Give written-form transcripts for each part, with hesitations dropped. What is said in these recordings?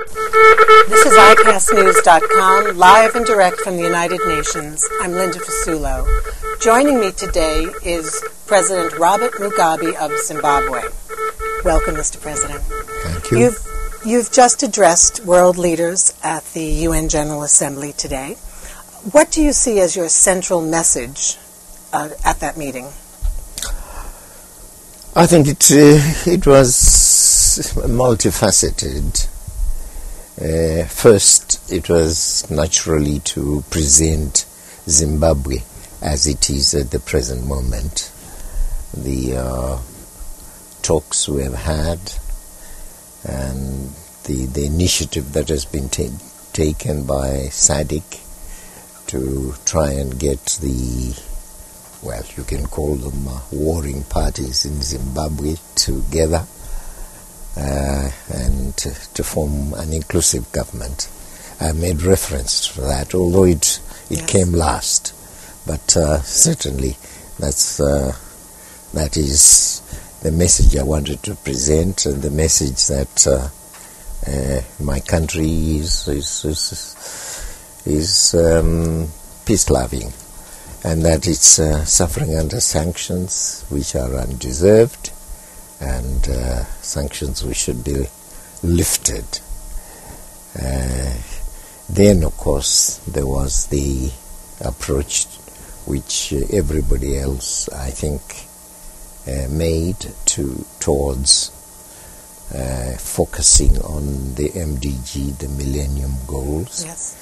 This is iCastNews.com, live and direct from the United Nations. I'm Linda FASULO. Joining me today is President Robert Mugabe of Zimbabwe. Welcome, Mr. President. Thank you. You've just addressed world leaders at the UN General Assembly today. What do you see as your central message at that meeting? I think it was multifaceted. First, it was naturally to present Zimbabwe as it is at the present moment. The talks we have had and the initiative that has been taken by SADC to try and get the, well, you can call them warring parties in Zimbabwe together and to form an inclusive government. I made reference to that, although it Yes. came last. But certainly that is the message I wanted to present, and the message that my country is peace-loving, and that it's suffering under sanctions which are undeserved, and sanctions which should be lifted. Then, of course, there was the approach which everybody else, I think, made towards focusing on the MDG, the Millennium Goals. Yes.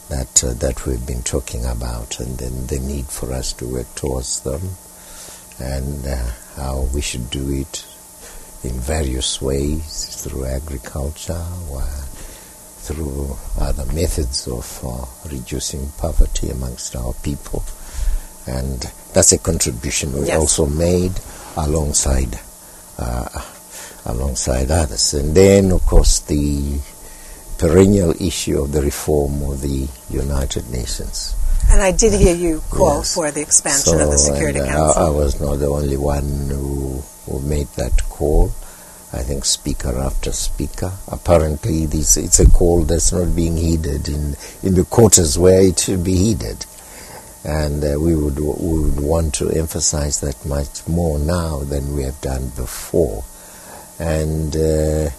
That we've been talking about, and then the need for us to work towards them, and how we should do it in various ways, through agriculture, or through other methods of reducing poverty amongst our people. And that's a contribution we Yes. also made alongside others. And then, of course, the perennial issue of the reform of the United Nations. And I did hear you call Yes. for the expansion of the Security Council. I was not the only one who made that call. I think speaker after speaker. Apparently, it's a call that's not being heeded in the quarters where it should be heeded. And we would want to emphasize that much more now than we have done before. And then,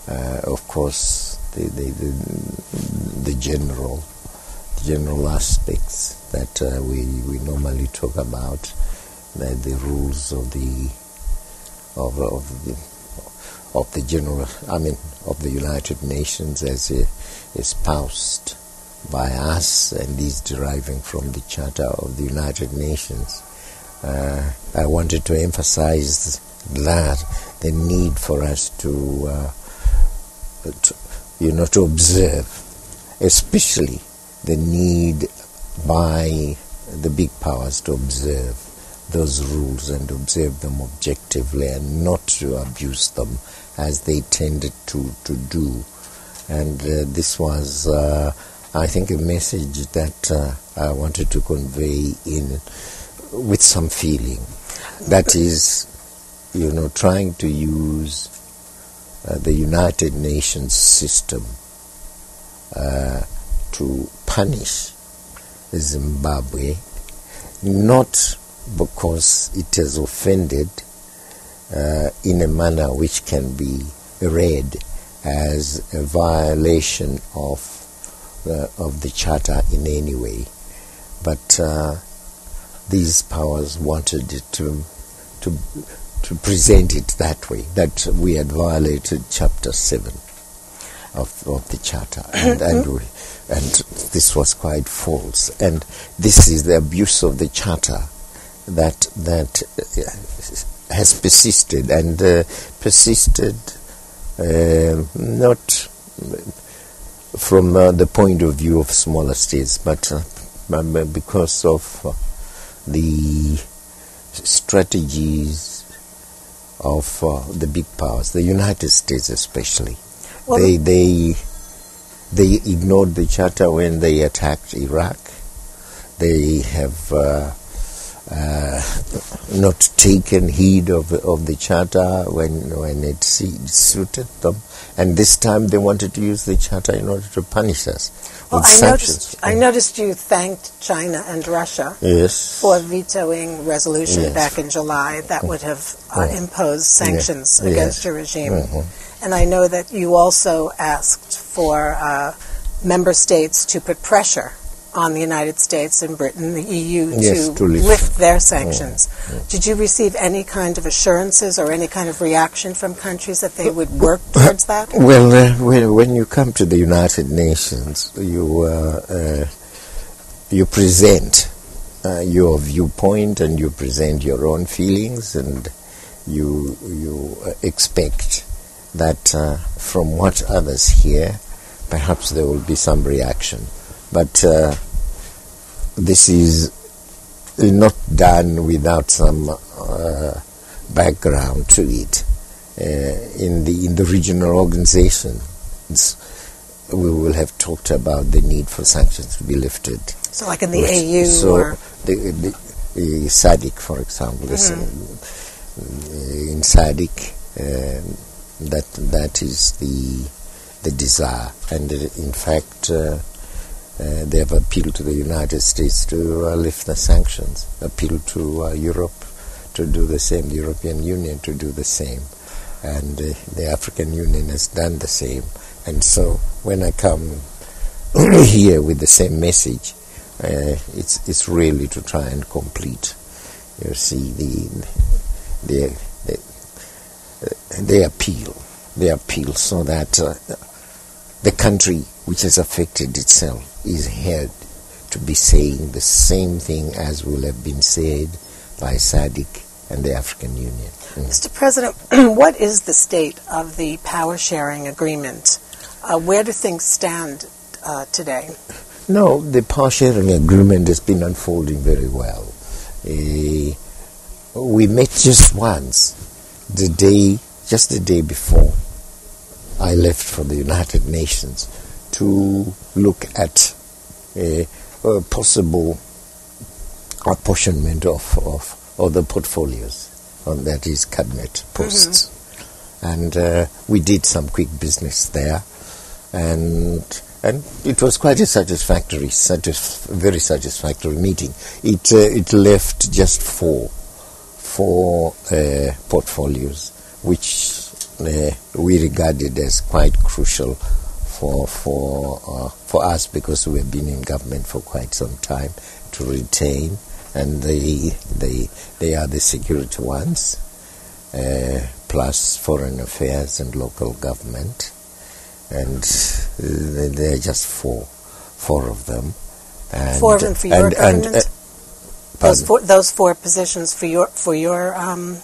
of course, the general aspects that we normally talk about, the rules of the United Nations as espoused by us, and is deriving from the Charter of the United Nations. I wanted to emphasize that the need for us to observe, especially the need by the big powers to observe those rules and observe them objectively, and not to abuse them as they tended to do. And this was, I think, a message that I wanted to convey with some feeling. That is, trying to use the United Nations system to punish Zimbabwe, not because it has offended in a manner which can be read as a violation of the Charter in any way, but these powers wanted it to present it that way, that we had violated Chapter 7 of the Charter, and this was quite false. And this is the abuse of the Charter that has persisted, and persisted not from the point of view of smaller states, but because of the strategies of the big powers, the United States especially. Well, they ignored the Charter when they attacked Iraq. They have not taken heed of the charter when it suited them, and this time they wanted to use the charter in order to punish us with sanctions. I noticed you thanked China and Russia for vetoing resolution back in July that would have imposed sanctions against your regime. And I know that you also asked for member states to put pressure on the United States and Britain, the EU, to lift their sanctions. Did you receive any kind of assurances or any kind of reaction from countries that they would work towards that? Well, when you come to the United Nations, you present your viewpoint and you present your own feelings, and you expect that from what others hear, perhaps there will be some reaction. But this is not done without some background to it. In the regional organizations, we will have talked about the need for sanctions to be lifted. So like in the AU? So the SADC, for example, in SADC, that is the desire. And in fact, they have appealed to the United States to lift the sanctions, appealed to Europe to do the same, the European Union to do the same, and the African Union has done the same. And so when I come here with the same message, it's really to try and complete, you see, the appeal so that the country which has affected itself is heard to be saying the same thing as will have been said by SADC and the African Union. Mr. President, what is the state of the power-sharing agreement? Where do things stand today? No, the power-sharing agreement has been unfolding very well. We met just once, just the day before I left for the United Nations, to look at a possible apportionment of the portfolios, that is cabinet posts. And we did some quick business there, and it was quite a very satisfactory meeting. It left just four portfolios, which we regarded as quite crucial for us, because we have been in government for quite some time, to retain, and they are the security ones, plus foreign affairs and local government, and there are just four of them. And, four of them for your government? Those four positions for your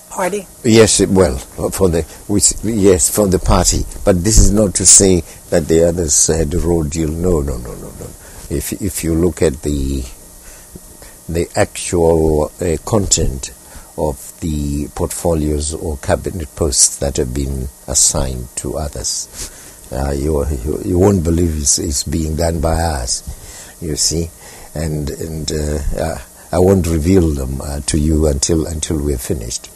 party? Yes, well, for the party. But this is not to say that the others had a raw deal. No. If you look at the actual content of the portfolios or cabinet posts that have been assigned to others, you won't believe it's being done by us. You see, and I won't reveal them to you until we're finished.